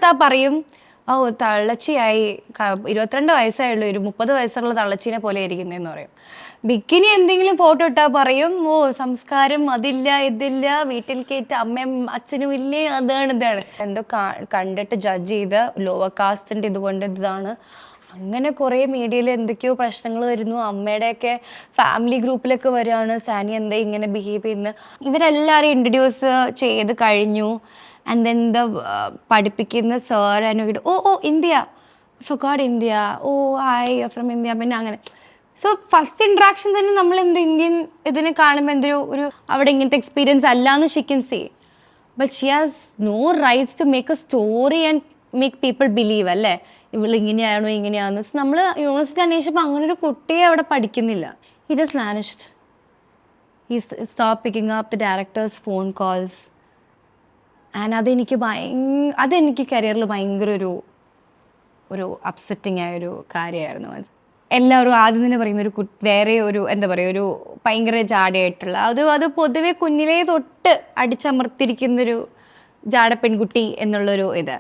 എടുത്താൽ പറയും ഓ തള്ളച്ചിയായി 22 വയസ്സായുള്ളൂ, ഒരു 30 വയസ്സുള്ള തള്ളച്ചീനെ പോലെ ഇരിക്കുന്നതെന്ന് പറയും. ബിക്കിനി എന്തെങ്കിലും ഫോട്ടോ ഇട്ടാൽ പറയും ഓ സംസ്കാരം അതില്ല ഇതില്ല, വീട്ടിൽ കയറ്റ അമ്മയും അച്ഛനും ഇല്ലേ, അതാണ് ഇതാണ് എന്തോ കണ്ടിട്ട് ജഡ്ജ് ചെയ്ത് ലോവർ കാസ്റ്റിൻ്റെ ഇതുകൊണ്ട് ഇതാണ്. അങ്ങനെ കുറേ മീഡിയയിൽ എന്തൊക്കെയോ പ്രശ്നങ്ങൾ വരുന്നു. അമ്മയുടെയൊക്കെ ഫാമിലി ഗ്രൂപ്പിലൊക്കെ വരികയാണ് സാനി എന്താ ഇങ്ങനെ ബിഹേവ് ചെയ്യുന്നത്. ഇവരെല്ലാവരും ഇൻട്രൊഡ്യൂസ് ചെയ്ത് കഴിഞ്ഞു. ആൻഡ് ദെൻ പഠിപ്പിക്കുന്ന സാർ നോക്കിയിട്ട് oh India forgot India, oh I from India. പിന്നെ അങ്ങനെ സോ ഫസ്റ്റ് ഇൻട്രാക്ഷൻ തന്നെ നമ്മൾ എന്ത് ഇന്ത്യൻ ഇതിനെ കാണുമ്പോൾ എന്തൊരു ഒരു അവിടെ ഇങ്ങനത്തെ എക്സ്പീരിയൻസ് അല്ലാന്ന് she can say. But she has no rights to make a story and make people believe അല്ലേ ഇവൾ ഇങ്ങനെയാണോ ഇങ്ങനെയാണെന്ന്. നമ്മൾ യൂണിവേഴ്സിറ്റി അന്വേഷിച്ചപ്പോൾ അങ്ങനെ ഒരു കുട്ടിയെ അവിടെ പഠിക്കുന്നില്ല. He just vanished. He stop picking up the directors phone calls. And അതെനിക്ക് കരിയറിൽ ഭയങ്കര ഒരു അപ്സെറ്റിംഗ് ആയൊരു കാര്യമായിരുന്നു. എല്ലാവരും ആദ്യം തന്നെ പറയുന്ന ഒരു വേറെ ഒരു എന്താ പറയുക ഒരു ഭയങ്കര ജാടയായിട്ടുള്ള അത് പൊതുവെ കുഞ്ഞിലേ തൊട്ട് അടിച്ചമർത്തിരിക്കുന്നൊരു ജാട പെൺകുട്ടി എന്നുള്ളൊരു ഇത്.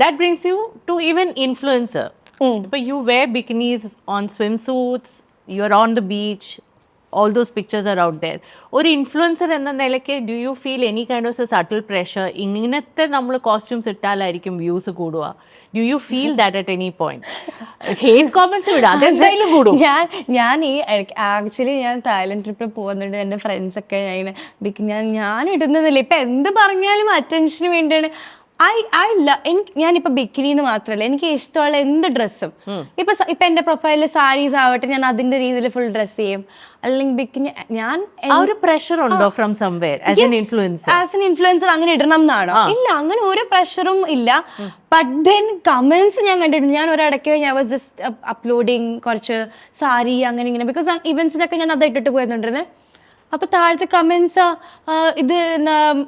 That brings you to even influencer. But you wear bikinis on swimsuits, you're on the beach, all those pictures are out there. Or influencer enna nilakku, do you feel any kind of a subtle pressure? Inginathe nammal costumes ittalarikkum views കൂടുക. Do you feel that at any point? Hate comments വിടാം, അതെന്തായാലും കൂടും. ഞാൻ ഈ actually ഞാൻ Thailand ട്രിപ്പിൽ പോകുന്നുണ്ട്. എൻ്റെ ഫ്രണ്ട്സൊക്കെ ഞാൻ ഇടുന്നതില്ല. ഇപ്പം എന്ത് പറഞ്ഞാലും അറ്റൻഷന് വേണ്ടിയാണ്. ഞാനിപ്പോൾ ബിക്കിനി എന്ന് മാത്രമല്ല, എനിക്ക് ഇഷ്ടമുള്ള എന്ത് ഡ്രസ്സും ഇപ്പൊ എന്റെ പ്രൊഫൈലിൽ സാരീസ് ആവട്ടെ, ഞാൻ അതിന്റെ രീതിയിൽ ഫുൾ ഡ്രസ് ചെയ്യും. അല്ലെങ്കിൽ ബിക്കിനി ഞാൻ ഒരു പ്രഷർ ഉണ്ടോ from somewhere as an influencer അങ്ങനെ ഇടണം എന്നാണോ? ഇല്ല, അങ്ങനെ ഒരു പ്രഷറും ഇല്ല. ബട്ട് ദെൻ കമന്റ്സ് ഞാൻ കണ്ടിട്ടുണ്ട്. ഞാൻ ഒരിടയ്ക്ക് ഞാൻ വാസ് ജസ്റ്റ് അപ്ലോഡിങ് കുറച്ച് സാരി അങ്ങനെ ഇങ്ങനെ, ബിക്കോസ് ഇവന്റ്സിനൊക്കെ ഞാൻ അത് ഇട്ടിട്ട് പോയിരുന്നുണ്ടിരുന്നത്. അപ്പോൾ താഴത്തെ കമൻസ് ഇത്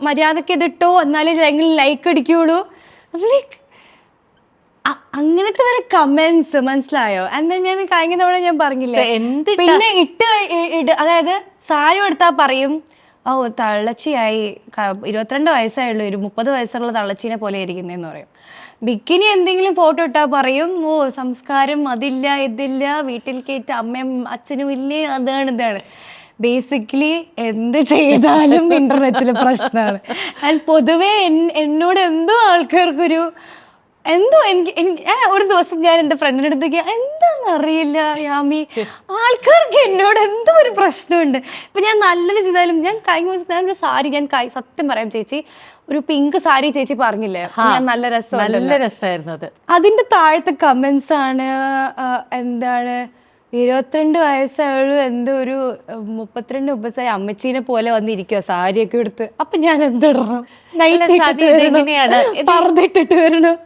മര്യാദക്ക് ഇതിട്ടോ എന്നാലേ ഞങ്ങൾ ലൈക്ക് അടിക്കുള്ളൂ. ലൈക്ക് അങ്ങനത്തെ വരെ കമൻസ്, മനസ്സിലായോ? എന്താ ഞാൻ കഴിഞ്ഞ തവണ ഞാൻ പറഞ്ഞില്ലേ, പിന്നെ അതായത് സാരി എടുത്താൽ പറയും ഓ തള്ളച്ചിയായി 22 വയസ്സായുള്ളൂ, ഒരു 30 വയസ്സുള്ള തള്ളച്ചീനെ പോലെ ഇരിക്കുന്നതെന്ന് പറയും. ബിക്കിനി എന്തെങ്കിലും ഫോട്ടോ ഇട്ടാൽ പറയും ഓ സംസ്കാരം അതില്ല ഇതില്ല, വീട്ടിൽ കയറ്റ അമ്മയും അച്ഛനും ഇല്ലേ, അതാണ് ഇതാണ്. ബേസിക്കലി എന്ത് ചെയ്താലും ഇന്റർനെറ്റിൽ പ്രശ്നമാണ്. ആൻഡ് പൊതുവേ എന്നോട് എന്തോ ആൾക്കാർക്കൊരു ഒരു ദിവസം ഞാൻ എൻ്റെ ഫ്രണ്ടിൻ്റെ അടുത്തേക്ക് എന്താണെന്ന് അറിയില്ല യാമി, ആൾക്കാർക്ക് എന്നോട് എന്തോ ഒരു പ്രശ്നമുണ്ട്. ഇപ്പം ഞാൻ നല്ലത് ചെയ്താലും, ഞാൻ കഴിഞ്ഞ ദിവസം ഞാനൊരു സാരി സത്യം പറയാം ചേച്ചി, ഒരു പിങ്ക് സാരി ചേച്ചി പറഞ്ഞില്ലേ, ഞാൻ നല്ല രസമായിരുന്നു അത്. അതിൻ്റെ താഴത്തെ കമൻസ് ആണ് എന്താണ് 22 വയസ്സായുള്ളൂ, എന്തോ ഒരു 32 വയസ്സായ അമ്മച്ചീനെ പോലെ വന്നിരിക്കുക സാരിയൊക്കെ എടുത്ത്. അപ്പൊ ഞാൻ എന്തിടണം? നൈറ്റ് പറഞ്ഞിട്ടിട്ട് വരണം.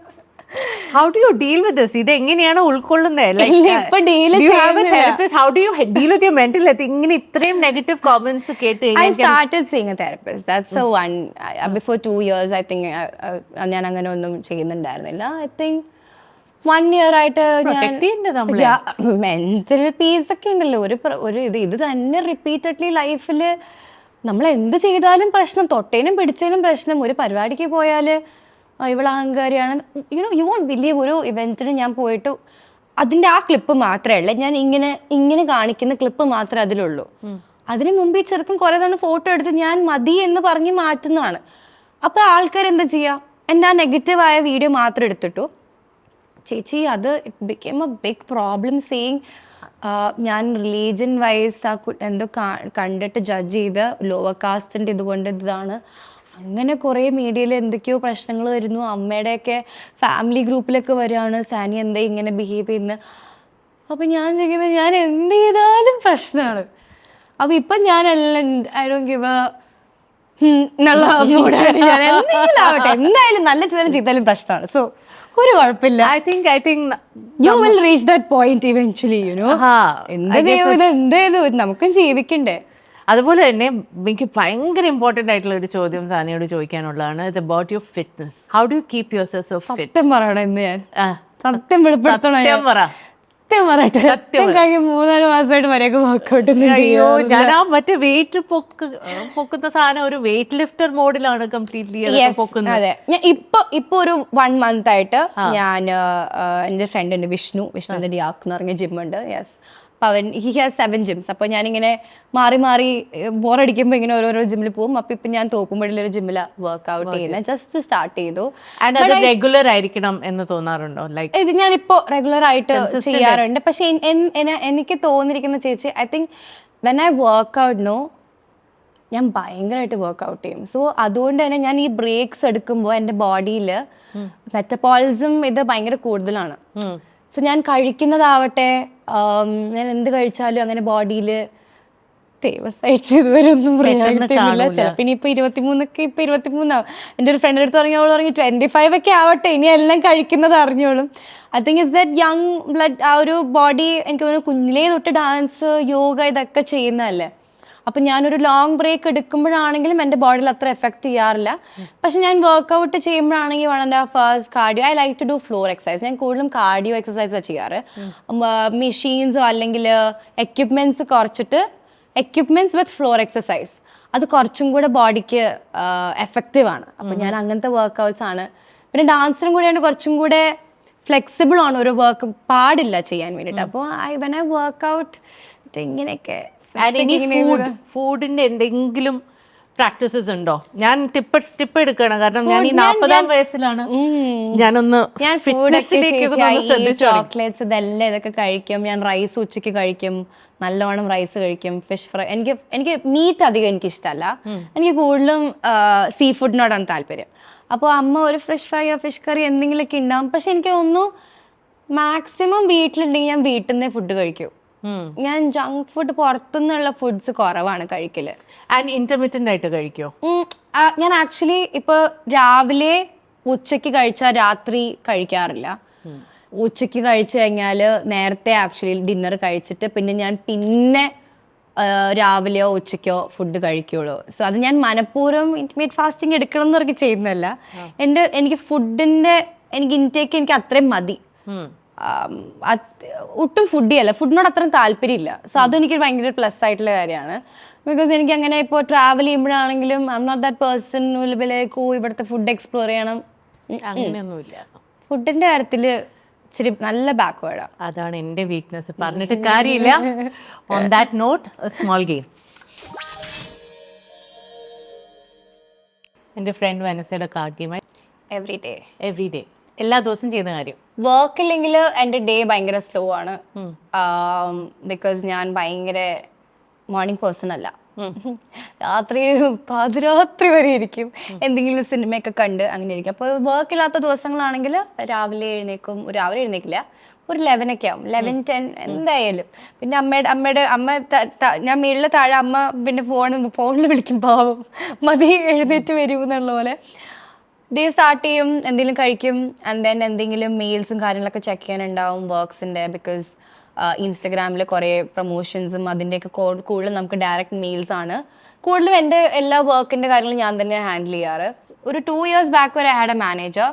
How do you deal with this? ഇത് എങ്ങനെയാണ് ഉൾക്കൊള്ളുന്നത്? How do you deal with your mental health? ഇങ്ങനെ ഇത്രയും നെഗറ്റീവ് കോമന്റ്സ് കേട്ട് I started seeing a therapist. That's a one. Before 2 years I think ഞാൻ അങ്ങനെ ഒന്നും ചെയ്യുന്നുണ്ടായിരുന്നില്ല. I think 1 year ആയിട്ട് മെന്റൽ പീസ് ഒക്കെ ഉണ്ടല്ലോ. ഒരു ഇത് തന്നെ റിപ്പീറ്റഡ്ലി ലൈഫിൽ നമ്മൾ എന്ത് ചെയ്താലും പ്രശ്നം, തൊട്ടേനും പിടിച്ചതിനും പ്രശ്നം. ഒരു പരിപാടിക്ക് പോയാൽ ഇവൾ അഹങ്കാരിയാണ്, യു വോണ്ട് ബിലീവ്. ഒരു ഇവന്റിന് ഞാൻ പോയിട്ട് അതിൻ്റെ ആ ക്ലിപ്പ് മാത്രമേ ഉള്ളൂ, ഞാൻ ഇങ്ങനെ കാണിക്കുന്ന ക്ലിപ്പ് മാത്രമേ അതിലുള്ളൂ. അതിന് മുമ്പ് ഈ ചെറുക്കം കുറേ തവണ ഫോട്ടോ എടുത്ത് ഞാൻ മതി എന്ന് പറഞ്ഞ് മാറ്റുന്നതാണ്. അപ്പോൾ ആൾക്കാരെന്താ ചെയ്യുക, എൻ്റെ ആ നെഗറ്റീവായ വീഡിയോ മാത്രം എടുത്തിട്ടു ചേച്ചി അത് became a big problem. Saying ഞാൻ റിലീജിയൻ വൈസ് എന്തോ കണ്ടിട്ട് ജഡ്ജ് ചെയ്ത് ലോവർ കാസ്റ്റിൻ്റെ ഇതുകൊണ്ട് ഇതാണ്. അങ്ങനെ കുറേ മീഡിയയിൽ എന്തൊക്കെയോ പ്രശ്നങ്ങൾ വരുന്നു. അമ്മയുടെയൊക്കെ ഫാമിലി ഗ്രൂപ്പിലൊക്കെ വരികയാണ് സാനി എന്താ ഇങ്ങനെ ബിഹേവ് ചെയ്യുന്നത്. അപ്പം ഞാൻ ചെയ്യുന്നത് ഞാൻ എന്ത് ചെയ്താലും പ്രശ്നമാണ്. അപ്പം ഇപ്പം ഞാനെല്ലാം ഐ ഡോണ്ട് ഗിവ് എന്നുള്ള മൂടാണ്. ഞാൻ എന്തെങ്കിലും ആവട്ടെ, എന്തായാലും നല്ല ചെയ്താലും ചെയ്താലും പ്രശ്നമാണ്. സോ ഒരു കുഴപ്പമില്ല. I think you will reach that point eventually, you know. എന്തേത് നമുക്കും ജീവിക്കണ്ടേ. അതുപോലെ തന്നെ എനിക്ക് ഭയങ്കര ഇമ്പോർട്ടൻ്റ് ആയിട്ടുള്ള ഒരു ചോദ്യം സാനിയോട് ചോദിക്കാനുള്ളതാണ്. It's about your fitness. How do you keep yourself so fit? സത്യം പറയണം ഇന്ന് ഞാൻ, സത്യം വെളിപ്പെടുത്തണം. സത്യം പറയട്ടെ, ഞാൻ കഴിഞ്ഞ 3-4 മാസമായിട്ട് വരെയൊക്കെ വർക്കൗട്ട് അയ്യോ ഞാൻ ആ മറ്റേ വെയിറ്റ് പൊക്കുന്ന സാധനം ഒരു വെയിറ്റ് ലിഫ്റ്റർ മോഡിലാണ് കംപ്ലീറ്റ്ലി പൊക്കുന്നത്. അതെ, ഞാൻ ഇപ്പൊ ഒരു 1 month ആയിട്ട് ഞാൻ എൻ്റെ ഫ്രണ്ട് ഉണ്ട് വിഷ്ണുവിന്റെ ഡിയാക്ക് എന്ന് പറഞ്ഞ ജിമ്മുണ്ട്. യെസ്, അപ്പോൾ അവൻ ഹി ഹാസ് 7 gyms. അപ്പോൾ ഞാനിങ്ങനെ മാറി മാറി ബോറടിക്കുമ്പോൾ ഇങ്ങനെ ഓരോരോ ജിമ്മിൽ പോകും. അപ്പോൾ ഇപ്പം ഞാൻ തോപ്പുംപടിയിലൊരു ജിമ്മിലാണ് വർക്ക്ഔട്ട് ചെയ്യുന്നത്. ജസ്റ്റ് സ്റ്റാർട്ട് ചെയ്തു. റെഗുലർ ആയിരിക്കണം എന്ന് തോന്നാറുണ്ടോ? ലൈക്ക് ഇത് ഞാനിപ്പോൾ റെഗുലർ ആയിട്ട് ചെയ്യാറുണ്ട്. പക്ഷെ എനിക്ക് തോന്നിയിരിക്കുന്ന ചേച്ചി, I think when I workout ഞാൻ ഭയങ്കരമായിട്ട് വർക്ക്ഔട്ട് ചെയ്യും. സോ അതുകൊണ്ട് തന്നെ ഞാൻ ഈ ബ്രേക്സ് എടുക്കുമ്പോൾ എൻ്റെ ബോഡിയിൽ മെറ്റബോളിസം ഇത് ഭയങ്കര കൂടുതലാണ്. സോ ഞാൻ കഴിക്കുന്നതാവട്ടെ, ഞാൻ എന്ത് കഴിച്ചാലും അങ്ങനെ ബോഡിയിൽ സഹിച്ച് ഇതുവരെ ഒന്നും പറയാനില്ല. ചിലപ്പോൾ ഇനിയിപ്പോൾ 23 ഇപ്പം 23 എൻ്റെ ഒരു ഫ്രണ്ടിൻ്റെ അടുത്ത് പറഞ്ഞ അവൾ പറഞ്ഞു 25 ഒക്കെ ആവട്ടെ, ഇനി എല്ലാം കഴിക്കുന്നത് അറിഞ്ഞോളും. I think it's that young blood, ആ ഒരു ബോഡി എനിക്ക് തോന്നുന്നു കുഞ്ഞിലേ തൊട്ട് ഡാൻസ്, യോഗ ഇതൊക്കെ ചെയ്യുന്നതല്ലേ. അപ്പം ഞാനൊരു ലോങ് ബ്രേക്ക് എടുക്കുമ്പോഴാണെങ്കിലും എൻ്റെ ബോഡിയിൽ അത്ര എഫക്റ്റ് ചെയ്യാറില്ല. പക്ഷെ ഞാൻ വർക്കൗട്ട് ചെയ്യുമ്പോഴാണെങ്കിൽ 1.5 hours cardio. I like to do floor exercise. ഞാൻ കൂടുതലും കാർഡിയോ എക്സസൈസാണ് ചെയ്യാറ്. മെഷീൻസോ അല്ലെങ്കിൽ എക്യുപ്മെൻറ്റ്സ് കുറച്ചിട്ട് എക്യുപ്മെൻറ്റ്സ് വിത്ത് ഫ്ലോർ എക്സസൈസ്, അത് കുറച്ചും കൂടെ ബോഡിക്ക് എഫക്റ്റീവ് ആണ്. അപ്പം ഞാൻ അങ്ങനത്തെ വർക്കൗട്ട്സ് ആണ്. പിന്നെ ഡാൻസിനും കൂടെയാണ് കുറച്ചും കൂടെ ഫ്ലെക്സിബിൾ ആണ്, ഒരു വർക്ക് പാടില്ല ചെയ്യാൻ വേണ്ടിയിട്ട്. അപ്പോൾ വെൻ ഐ വർക്കൗട്ട് ഇങ്ങനെയൊക്കെ. ഫുഡിന്റെ എന്തെങ്കിലും പ്രാക്ടീസസ് ഉണ്ടോ? ഞാൻ ടിപ്പ് എടുക്കണം, കാരണം ഞാൻ ഈ 40-ാം വയസ്സിലാണ് ഞാനൊന്ന് ചോക്ലേറ്റ്സ് ഇതെല്ലാം ഇതൊക്കെ കഴിക്കും. ഞാൻ റൈസ് ഉച്ചയ്ക്ക് കഴിക്കും, നല്ലോണം റൈസ് കഴിക്കും. ഫിഷ് ഫ്രൈ, എനിക്ക് മീറ്റ് അധികം എനിക്കിഷ്ടമല്ല. എനിക്ക് കൂടുതലും സീ ഫുഡിനോടാണ് താല്പര്യം. അപ്പോൾ അമ്മ ഒരു ഫിഷ് ഫ്രൈയോ ഫിഷ് കറി എന്തെങ്കിലുമൊക്കെ ഉണ്ടാവും. പക്ഷെ എനിക്ക് തോന്നുന്നു മാക്സിമം വീട്ടിലുണ്ടെങ്കിൽ ഞാൻ വീട്ടിൽ നിന്നേ ഫുഡ് കഴിക്കും. ഞാൻ ജങ്ക് ഫുഡ് പുറത്തുനിന്നുള്ള ഫുഡ്സ് കുറവാണ് കഴിക്കല്. ആൻഡ് ഇന്റർമിറ്റന്റ് ആയിട്ട് കഴിക്കോ? ഞാൻ ആക്ച്വലി ഇപ്പോൾ രാവിലെ ഉച്ചയ്ക്ക് കഴിച്ചാൽ രാത്രി കഴിക്കാറില്ല. ഉച്ചയ്ക്ക് കഴിച്ചു കഴിഞ്ഞാൽ നേരത്തെ ആക്ച്വലി ഡിന്നർ കഴിച്ചിട്ട് പിന്നെ ഞാൻ രാവിലെയോ ഉച്ചയ്ക്കോ ഫുഡ് കഴിക്കുള്ളൂ. സോ അത് ഞാൻ മനഃപൂർവ്വം ഇന്റർമീഡിയറ്റ് ഫാസ്റ്റിംഗ് എടുക്കണം എന്ന് പറഞ്ഞ് ചെയ്യുന്നതല്ല. എനിക്ക് ഫുഡിൻ്റെ ഇൻടേക്ക് എനിക്ക് അത്രയും മതി. ഒട്ടും ഫുഡിയല്ല, ഫുഡിനോട് അത്രയും താല്പര്യമില്ല. സോ അതെനിക്ക് ഭയങ്കര പ്ലസ് ആയിട്ടുള്ള കാര്യമാണ്. ബിക്കോസ് എനിക്ക് അങ്ങനെ ഇപ്പോൾ ട്രാവൽ ചെയ്യുമ്പോഴാണെങ്കിലും I'm not that person ഇവിടുത്തെ ഫുഡ് എക്സ്പ്ലോർ ചെയ്യണം, അങ്ങനെയൊന്നുമില്ല. ഫുഡിന്റെ കാര്യത്തിൽ ഇച്ചിരി നല്ല ബാക്ക്വേർഡാണ്. അതാണ് എൻ്റെ വീക്ക്നെസ്, പറഞ്ഞിട്ട് കാര്യമില്ല. On that not a small game. എൻ്റെ ഫ്രണ്ട് വെനസയുടെ കാർഡ് ഗെയിം. എവറി ഡേ എല്ലാ ദിവസവും ചെയ്യുന്ന കാര്യം. വർക്ക് ഇല്ലെങ്കിൽ എൻ്റെ ഡേ ഭയങ്കര സ്ലോ ആണ്. ബിക്കോസ് ഞാൻ ഭയങ്കര മോർണിംഗ് പേഴ്സൺ അല്ല. പാതിരാത്രി വരെ ഇരിക്കും, എന്തെങ്കിലും സിനിമയൊക്കെ കണ്ട് അങ്ങനെ ഇരിക്കും. അപ്പോൾ വർക്ക് ഇല്ലാത്ത ദിവസങ്ങളാണെങ്കിൽ രാവിലെ എഴുന്നേക്കില്ല, ഒരു 11 ഒക്കെ ആവും, 11-10 എന്തായാലും. പിന്നെ അമ്മ ഞാൻ മേളിൽ താഴെ, അമ്മ പിന്നെ ഫോണിൽ വിളിക്കും, പാവം മതി എഴുന്നേറ്റ് വരും എന്നുള്ള പോലെ. ഡേ സ്റ്റാർട്ട് ചെയ്യും, എന്തെങ്കിലും കഴിക്കും, ആൻഡ് ദെൻ എന്തെങ്കിലും മെയിൽസും കാര്യങ്ങളൊക്കെ ചെക്ക് ചെയ്യാനുണ്ടാവും വർക്ക്സിൻ്റെ. ബിക്കോസ് ഇൻസ്റ്റഗ്രാമിൽ കുറേ പ്രൊമോഷൻസും അതിൻ്റെയൊക്കെ കൂടുതലും നമുക്ക് ഡയറക്റ്റ് മെയിൽസ് ആണ്. കൂടുതലും എൻ്റെ എല്ലാ വർക്കിൻ്റെ കാര്യങ്ങളും ഞാൻ തന്നെ ഹാൻഡിൽ ചെയ്യാറ്. ഒരു 2 years ബാക്ക് വരെ ഐ ഹാഡ് എ മാനേജർ.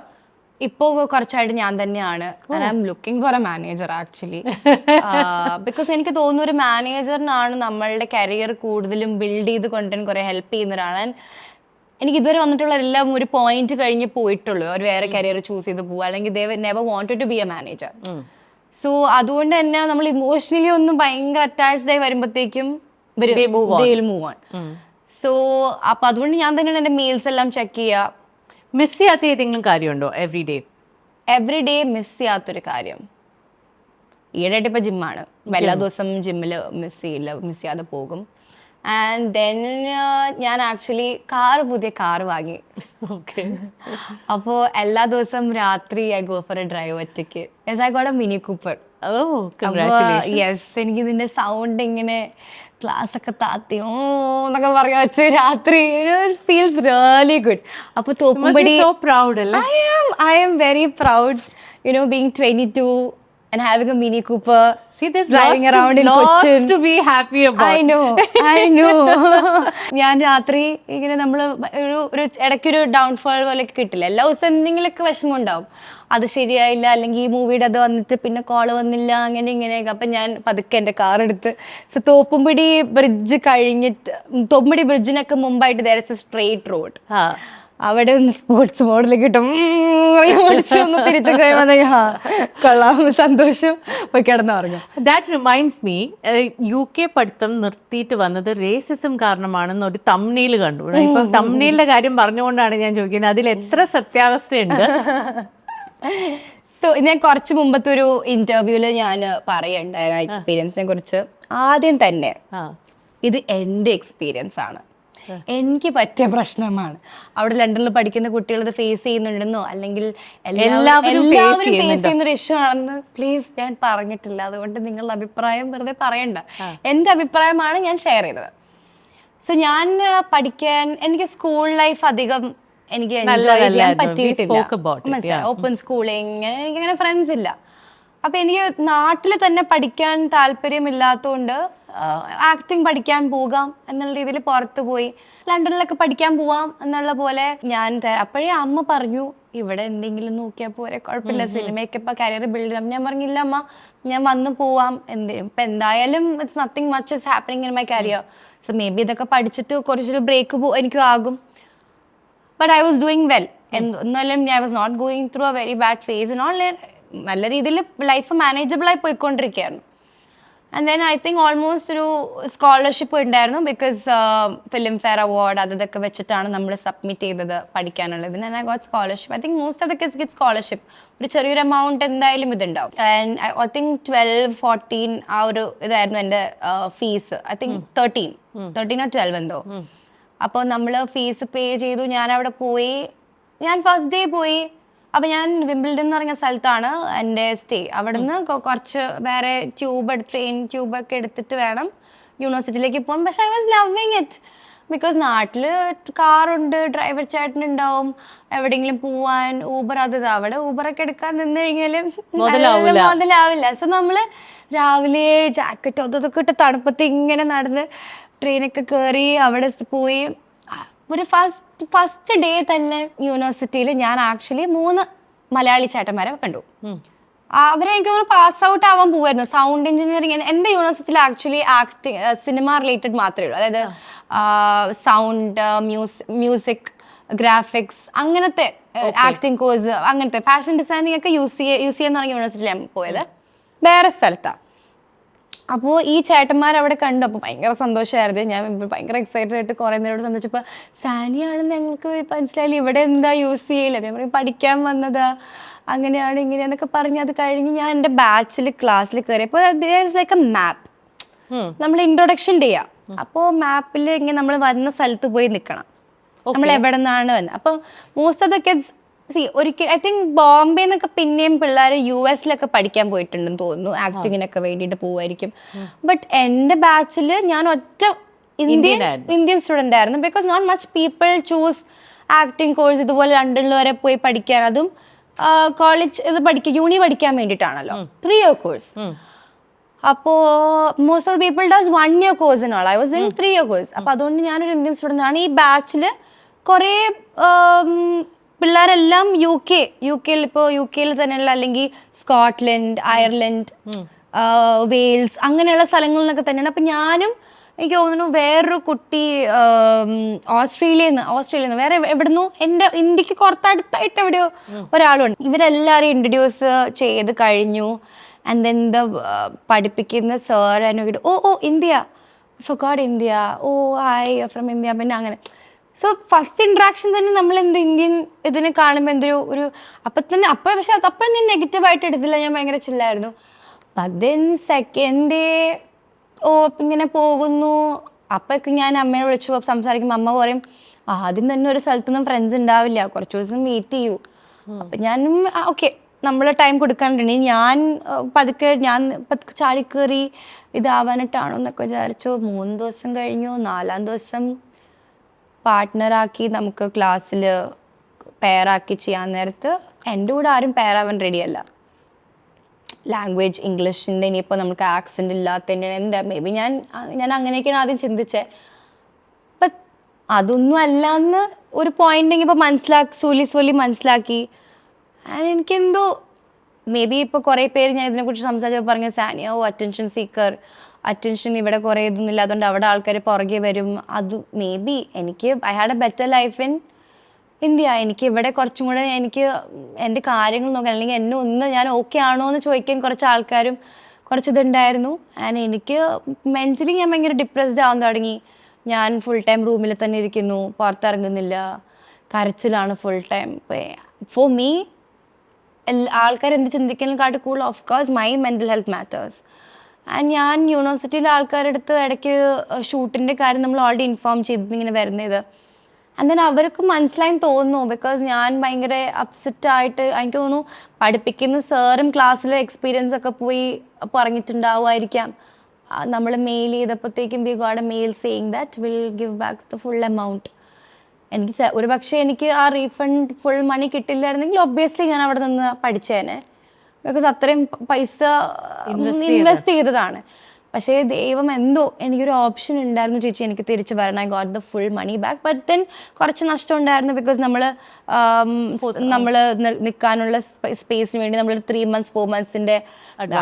ഇപ്പോൾ കുറച്ചായിട്ട് ഞാൻ തന്നെയാണ്. And I am looking for A manager actually. Because എനിക്ക് തോന്നുന്നു ഒരു മാനേജറിനാണ് നമ്മളുടെ കരിയർ കൂടുതലും ബിൽഡ് ചെയ്ത് കൊണ്ടുവരാൻ കുറേ ഹെൽപ്പ് ചെയ്യുന്ന ഒരാളാണ്. എനിക്ക് ഇതുവരെ വന്നിട്ടുള്ള എല്ലാം ഒരു പോയിന്റ് കഴിഞ്ഞ് പോയിട്ടുള്ളൂ. അവർ വേറെ കരിയർ ചൂസ് ചെയ്ത് പോവുക, അല്ലെങ്കിൽ they never wanted to be a manager. So അതുകൊണ്ട് തന്നെ നമ്മൾ ഇമോഷണലി ഒന്നും ഭയങ്കര അറ്റാച്ച്ഡ് ആയി വരുമ്പോഴത്തേക്കും മൂവ് ഓൺ. സോ അപ്പം അതുകൊണ്ട് ഞാൻ തന്നെയാണ് എൻ്റെ മെയിൽസ് എല്ലാം ചെക്ക് ചെയ്യുക. മിസ് ചെയ്യാത്ത ഏതെങ്കിലും കാര്യമുണ്ടോ എവറി ഡേ മിസ് ചെയ്യാത്തൊരു കാര്യം? ഈയിടെയായിട്ട് ഇപ്പോൾ ജിമ്മാണ്. എല്ലാ ദിവസം ജിമ്മിൽ മിസ് ചെയ്യാതെ പോകും. ആൻഡ് ദെൻ ഞാൻ ആക്ച്വലി പുതിയ കാറ് വാങ്ങി. അപ്പോൾ എല്ലാ ദിവസം രാത്രി I go for a drive ഒറ്റയ്ക്ക്. Yes, I got a Mini Cooper. Yes, എനിക്ക് ഇതിൻ്റെ സൗണ്ട് ഇങ്ങനെ ക്ലാസ് ഒക്കെ താത്തിയോ എന്നൊക്കെ പറയാ വെച്ച് രാത്രി ഫീൽസ് റിയലി ഗുഡ്. അപ്പോൾ Thoppumpady I am very proud, being 22 and having a Mini Cooper. See, there's Driving around in lots Cochin. to be happy about. I know. ഞാൻ രാത്രി ഇങ്ങനെ നമ്മൾ ഒരു ഇടയ്ക്കൊരു ഡൗൺഫോൾ പോലെയൊക്കെ കിട്ടില്ല. എല്ലാ ദിവസവും എന്തെങ്കിലുമൊക്കെ വിഷമം ഉണ്ടാവും. അത് ശരിയായില്ല, അല്ലെങ്കിൽ ഈ മൂവിയുടെ അത് വന്നിട്ട് പിന്നെ കോള് വന്നില്ല, അങ്ങനെ ഇങ്ങനെയൊക്കെ. അപ്പം ഞാൻ പതുക്കെ എൻ്റെ കാർ എടുത്ത് തോപ്പുംപടി ബ്രിഡ്ജ് കഴിഞ്ഞിട്ട്, തോപ്പുംപടി ബ്രിഡ്ജിനൊക്കെ മുമ്പായിട്ട് there is a straight road. അവിടെ ഒന്ന് സ്പോർട്സ് മോഡൽ കിട്ടും, ഓടിച്ചൊന്ന് തിരിച്ചു കഴിയുമ്പോൾ കൊള്ളാം, സന്തോഷം, പോയി കിടന്നുറങ്ങും. ദാറ്റ് റിമൈൻഡ്സ് മീ, UK പഠിത്തം നിർത്തിയിട്ട് വന്നത് റേസിസം കാരണമാണെന്ന് ഒരു തംബ്നെയിൽ കണ്ടു. ഇപ്പം തംബ്നെയിലിന്റെ കാര്യം പറഞ്ഞുകൊണ്ടാണ് ഞാൻ ചോദിക്കുന്നത്, അതിൽ എത്ര സത്യാവസ്ഥയുണ്ട്? സോ ഞാൻ കുറച്ച് മുമ്പത്തെ ഒരു ഇന്റർവ്യൂവിൽ ഞാൻ പറയണ്ടായ എക്സ്പീരിയൻസിനെ കുറിച്ച്. ആദ്യം തന്നെ ഇത് എൻ്റെ എക്സ്പീരിയൻസ് ആണ്, എനിക്ക് പറ്റിയ പ്രശ്നമാണ്. അവിടെ ലണ്ടനിൽ പഠിക്കുന്ന കുട്ടികൾ ഇത് ഫേസ് ചെയ്യുന്നുണ്ടെന്നോ അല്ലെങ്കിൽ എല്ലാവരും ഫേസ് ചെയ്യുന്ന ഒരു ഇഷ്യൂ ആണെന്ന് പ്ലീസ് ഞാൻ പറഞ്ഞിട്ടില്ല. അതുകൊണ്ട് നിങ്ങളുടെ അഭിപ്രായം വെറുതെ പറയണ്ട. എൻ്റെ അഭിപ്രായമാണ് ഞാൻ ഷെയർ ചെയ്തത്. സോ ഞാൻ പഠിക്കാൻ, എനിക്ക് സ്കൂൾ ലൈഫ് അധികം എനിക്ക് എൻജോയ് ചെയ്യാൻ പറ്റിയിട്ടില്ല. ഓപ്പൺ സ്കൂളിങ്, എനിക്കങ്ങനെ ഫ്രണ്ട്സ് ഇല്ല. അപ്പം എനിക്ക് നാട്ടിൽ തന്നെ പഠിക്കാൻ താല്പര്യമില്ലാത്തതുകൊണ്ട് ആക്ടിങ് പഠിക്കാൻ പോകാം എന്നുള്ള രീതിയിൽ പുറത്ത് പോയി ലണ്ടനിലൊക്കെ പഠിക്കാൻ പോവാം എന്നുള്ള പോലെ ഞാൻ അപ്പോഴേ അമ്മ പറഞ്ഞു, ഇവിടെ എന്തെങ്കിലും നോക്കിയാൽ പോരെ, കുഴപ്പമില്ല, സിനിമയൊക്കെ ഇപ്പം കരിയർ ബിൽഡ് ചെയ്യാം. ഞാൻ പറഞ്ഞില്ല അമ്മ, ഞാൻ വന്ന് പോവാം, ഇപ്പം എന്തായാലും it's nothing much is happening in my career. So maybe ഇതൊക്കെ പഠിച്ചിട്ട് കുറച്ചൊരു ബ്രേക്ക് എനിക്കും ആകും. But I was doing well. എന്നാലും I was not going through a very bad phase. നല്ല രീതിയിൽ ലൈഫ് മാനേജബിളായി പോയിക്കൊണ്ടിരിക്കുകയായിരുന്നു. And then I think almost ഒരു സ്കോളർഷിപ്പ് ഉണ്ടായിരുന്നു, ബിക്കോസ് ഫിലിം ഫെയർ അവാർഡ് അതൊക്കെ വെച്ചിട്ടാണ് നമ്മൾ സബ്മിറ്റ് ചെയ്തത് പഠിക്കാനുള്ളത്. And I got scholarship. I think most of the kids get scholarship. ഒരു ചെറിയൊരു എമൗണ്ട് എന്തായാലും ഇതുണ്ടാവും. ആൻഡ് ഐ തിങ്ക് 12-14 ആ ഒരു ഇതായിരുന്നു എൻ്റെ ഫീസ്. ഐ തിങ്ക് 13 or 12 എന്തോ. അപ്പോൾ നമ്മൾ ഫീസ് പേ ചെയ്തു. ഞാൻ അവിടെ പോയി, ഞാൻ ഫസ്റ്റ് ഡേ പോയി. അപ്പം ഞാൻ വിംബിൾഡൺ എന്ന് പറഞ്ഞ സ്ഥലത്താണ് എൻ്റെ സ്റ്റേ. അവിടെ നിന്ന് കുറച്ച് വേറെ ട്രെയിൻ ട്യൂബൊക്കെ എടുത്തിട്ട് വേണം യൂണിവേഴ്സിറ്റിയിലേക്ക് പോകാൻ. പക്ഷെ I was loving it, because നാട്ടിൽ കാറുണ്ട്, ഡ്രൈവർ ചേട്ടനുണ്ടാവും, എവിടെയെങ്കിലും പോവാൻ ഊബർ അത് അവിടെ ഊബറൊക്കെ എടുക്കാൻ നിന്ന് കഴിഞ്ഞാൽ മുതലാവില്ല. സോ നമ്മൾ രാവിലെ ജാക്കറ്റ് അതൊക്കെ ഇട്ട് തണുപ്പത്ത് ഇങ്ങനെ നടന്ന് ട്രെയിനൊക്കെ കയറി അവിടെ പോയി. ഒരു ഫസ്റ്റ് ഡേ തന്നെ യൂണിവേഴ്സിറ്റിയിൽ ഞാൻ ആക്ച്വലി 3 മലയാളി ചേട്ടന്മാരെ കണ്ടു. അവരെ എനിക്ക് പാസ് ഔട്ട് ആവാൻ പോവായിരുന്നു. സൗണ്ട് എഞ്ചിനീയറിംഗ് എൻ്റെ യൂണിവേഴ്സിറ്റിയിൽ ആക്ച്വലി സിനിമ റിലേറ്റഡ് മാത്രമേ ഉള്ളൂ. അതായത് സൗണ്ട്, മ്യൂസിക്, ഗ്രാഫിക്സ്, അങ്ങനത്തെ ആക്ടിങ് കോഴ്സ്, അങ്ങനത്തെ ഫാഷൻ ഡിസൈനിങ് ഒക്കെ യൂസ് ചെയ്യാന്ന് പറഞ്ഞ യൂണിവേഴ്സിറ്റിയിൽ ഞാൻ പോയത്. വേറെ സ്ഥലത്താണ്. അപ്പോൾ ഈ ചേട്ടന്മാർ അവിടെ കണ്ടു. അപ്പോൾ ഭയങ്കര സന്തോഷമായിരുന്നു. ഞാൻ ഭയങ്കര എക്സൈറ്റഡ് ആയിട്ട് കുറേ നേരോട് സംബന്ധിച്ചപ്പോൾ സാനിയാണെന്ന് ഞങ്ങൾക്ക് മനസ്സിലായില്ല, ഇവിടെ എന്താ യൂസ് ചെയ്യില്ല. ഞാൻ പറയും പഠിക്കാൻ വന്നതാ, അങ്ങനെയാണ് ഇങ്ങനെയാന്നൊക്കെ പറഞ്ഞ് അത് കഴിഞ്ഞ് ഞാൻ എൻ്റെ ബാച്ചിൽ ക്ലാസ്സിൽ കയറിയപ്പോൾ ലൈക്ക് എ മാപ്പ്, നമ്മൾ ഇൻട്രൊഡക്ഷൻ ചെയ്യാം. അപ്പോൾ മാപ്പിൽ ഇങ്ങനെ നമ്മൾ വരുന്ന സ്ഥലത്ത് പോയി നിൽക്കണം, നമ്മൾ എവിടെ നിന്നാണ് വന്നത്. അപ്പോൾ മോസ്റ്റ് ഓഫ് ദ കിഡ്സ് ഒരിക്കൽ ഐ തിങ്ക് ബോംബെ എന്നൊക്കെ പിന്നെയും പിള്ളേർ US പഠിക്കാൻ പോയിട്ടുണ്ടെന്ന് തോന്നുന്നു, ആക്ടിങ്ങിനൊക്കെ വേണ്ടിയിട്ട് പോവായിരിക്കും. ബട്ട് എൻ്റെ ബാച്ചിൽ ഞാൻ ഒറ്റ ഇന്ത്യൻ സ്റ്റുഡൻ്റ് ആയിരുന്നു. Because not much people choose acting course ഇതുപോലെ ലണ്ടനിൽ വരെ പോയി പഠിക്കാൻ. അതും കോളേജ് ഇത് യൂണി പഠിക്കാൻ വേണ്ടിയിട്ടാണല്ലോ, 3 year കോഴ്സ്. അപ്പോൾ most of the people does 1 year കോഴ്സിനുള്ള. I was doing 3 year course. അപ്പോൾ അതുകൊണ്ട് ഞാനൊരു ഇന്ത്യൻ സ്റ്റുഡൻ്റ് ആണ്. ഈ ബാച്ചിൽ കുറേ പിള്ളേരെല്ലാം യുകെയിൽ തന്നെയുള്ള, അല്ലെങ്കിൽ സ്കോട്ട്ലൻഡ്, അയർലൻഡ്, വെയിൽസ് അങ്ങനെയുള്ള സ്ഥലങ്ങളിലൊക്കെ തന്നെയാണ്. അപ്പം ഞാനും എനിക്ക് തോന്നുന്നു വേറൊരു കുട്ടി ഓസ്ട്രേലിയയിൽ നിന്ന് വേറെ എവിടുന്നു എൻ്റെ ഇന്ത്യക്ക് കുറത്തടുത്തായിട്ട് എവിടെയോ ഒരാളുണ്ട്. ഇവരെല്ലാവരും ഇൻട്രൊഡ്യൂസ് ചെയ്ത് കഴിഞ്ഞു. ആൻഡ് ദെൻ പഠിപ്പിക്കുന്ന സാർ നോക്കിയിട്ട് oh India, forgot India, oh hi from India, പിന്നെ അങ്ങനെ. സോ ഫസ്റ്റ് ഇൻട്രാക്ഷൻ തന്നെ നമ്മൾ ഇന്ത്യൻ ഇതിനെ കാണുമ്പോൾ ഒരു പക്ഷെ അപ്പോഴും ഞാൻ നെഗറ്റീവായിട്ട് എടുത്തില്ല, ഞാൻ ഭയങ്കര ചില്ലായിരുന്നു. ബട്ട് ദെൻ സെക്കൻഡ് ഡേ ഇങ്ങനെ പോകുന്നു. അപ്പോഴൊക്കെ ഞാൻ അമ്മയെ വിളിച്ചു സംസാരിക്കുമ്പോൾ അമ്മ പറയും ആദ്യം തന്നെ ഒരു സ്ഥലത്തൊന്നും ഫ്രണ്ട്സ് ഉണ്ടാവില്ല, കുറച്ച് ദിവസം വെയിറ്റ് ചെയ്യൂ. അപ്പം ഞാനും ഓക്കെ നമ്മൾ ടൈം കൊടുക്കാനുണ്ട്. ഞാൻ പതുക്കെ ചാടിക്കേറി ഇതാവാനായിട്ടാണോ എന്നൊക്കെ വിചാരിച്ചു. 3 ദിവസം കഴിഞ്ഞു. 4ാം ദിവസം പാർട്ട്ണറാക്കി നമുക്ക് ക്ലാസ്സിൽ പെയറാക്കി ചെയ്യാൻ നേരത്ത് എൻ്റെ കൂടെ ആരും പെയറാവാൻ റെഡിയല്ല. ലാംഗ്വേജ് ഇംഗ്ലീഷിൻ്റെ ഇനിയിപ്പോൾ നമുക്ക് ആക്സെൻ്റ് ഇല്ലാത്തതിൻ്റെ എന്താ മേ ബി ഞാൻ അങ്ങനെയൊക്കെയാണ് ആദ്യം ചിന്തിച്ചത്. ബട്ട് അതൊന്നും അല്ലാന്ന് ഒരു പോയിൻ്റ് ഇപ്പോൾ സോലി മനസ്സിലാക്കി. ആൻഡ് എനിക്കെന്തോ മേ ബി ഇപ്പോൾ കുറേ പേര് ഞാൻ ഇതിനെക്കുറിച്ച് സംസാരിച്ചപ്പോൾ പറഞ്ഞ സാനിയ അറ്റൻഷൻ സീക്കർ, അറ്റൻഷൻ ഇവിടെ കുറേ ഇതൊന്നുമില്ല, അതുകൊണ്ട് അവിടെ ആൾക്കാർ പുറകെ വരും. അത് may be I had A better life in India. എനിക്ക് ഇവിടെ കുറച്ചും കൂടെ എനിക്ക് എൻ്റെ കാര്യങ്ങൾ നോക്കാൻ, അല്ലെങ്കിൽ എന്നെ ഒന്ന് ഞാൻ ഓക്കെ ആണോ എന്ന് ചോദിക്കാൻ കുറച്ച് ആൾക്കാരും കുറച്ചിതുണ്ടായിരുന്നു. ആൻഡ് എനിക്ക് മെൻ്റലി ഞാൻ ഭയങ്കര ഡിപ്രസ്ഡ് ആവാൻ തുടങ്ങി. ഞാൻ ഫുൾ ടൈം റൂമിൽ തന്നെ ഇരിക്കുന്നു, പുറത്തിറങ്ങുന്നില്ല, കരച്ചിലാണ് ഫുൾ ടൈം. ഫോർ മീ ആൾക്കാർ എന്ത് ചിന്തിക്കുന്നതിനെക്കാട്ട് കൂടുതൽ of course my mental health matters. And ഞാൻ യൂണിവേഴ്സിറ്റിയിലെ ആൾക്കാരുടെ അടുത്ത് ഇടയ്ക്ക് ഷൂട്ടിൻ്റെ കാര്യം നമ്മൾ ഓൾറെഡി ഇൻഫോം ചെയ്തിങ്ങനെ വരുന്നത്. ആൻഡ് ദെൻ അവർക്ക് മനസ്സിലായി തോന്നുന്നു, ബിക്കോസ് ഞാൻ ഭയങ്കര അപ്സെറ്റായിട്ട് എനിക്ക് തോന്നുന്നു പഠിപ്പിക്കുന്ന സാറും ക്ലാസ്സിലെ എക്സ്പീരിയൻസ് ഒക്കെ പോയി പറഞ്ഞിട്ടുണ്ടാവുമായിരിക്കാം. നമ്മൾ മെയിൽ ചെയ്തപ്പോഴത്തേക്കും we got a mail saying that will give back the full amount. എനിക്ക് ഒരു പക്ഷേ എനിക്ക് ആ റീഫണ്ട് ഫുൾ മണി കിട്ടില്ലായിരുന്നെങ്കിൽ ഒബ്വിയസ്ലി ഞാൻ അവിടെ നിന്ന് പഠിച്ചേനെ, ബിക്കോസ് അത്രയും പൈസ ഇൻവെസ്റ്റ് ചെയ്തതാണ്. പക്ഷേ ദൈവം എന്തോ എനിക്കൊരു ഓപ്ഷൻ ഉണ്ടായിരുന്നു, ചേച്ചി എനിക്ക് തിരിച്ച് വരണം, I got the full money back. But then കുറച്ച് നഷ്ടം ഉണ്ടായിരുന്നു, ബിക്കോസ് നമ്മൾ നിൽക്കാനുള്ള സ്പേസിന് വേണ്ടി നമ്മൾ 3 months 4 months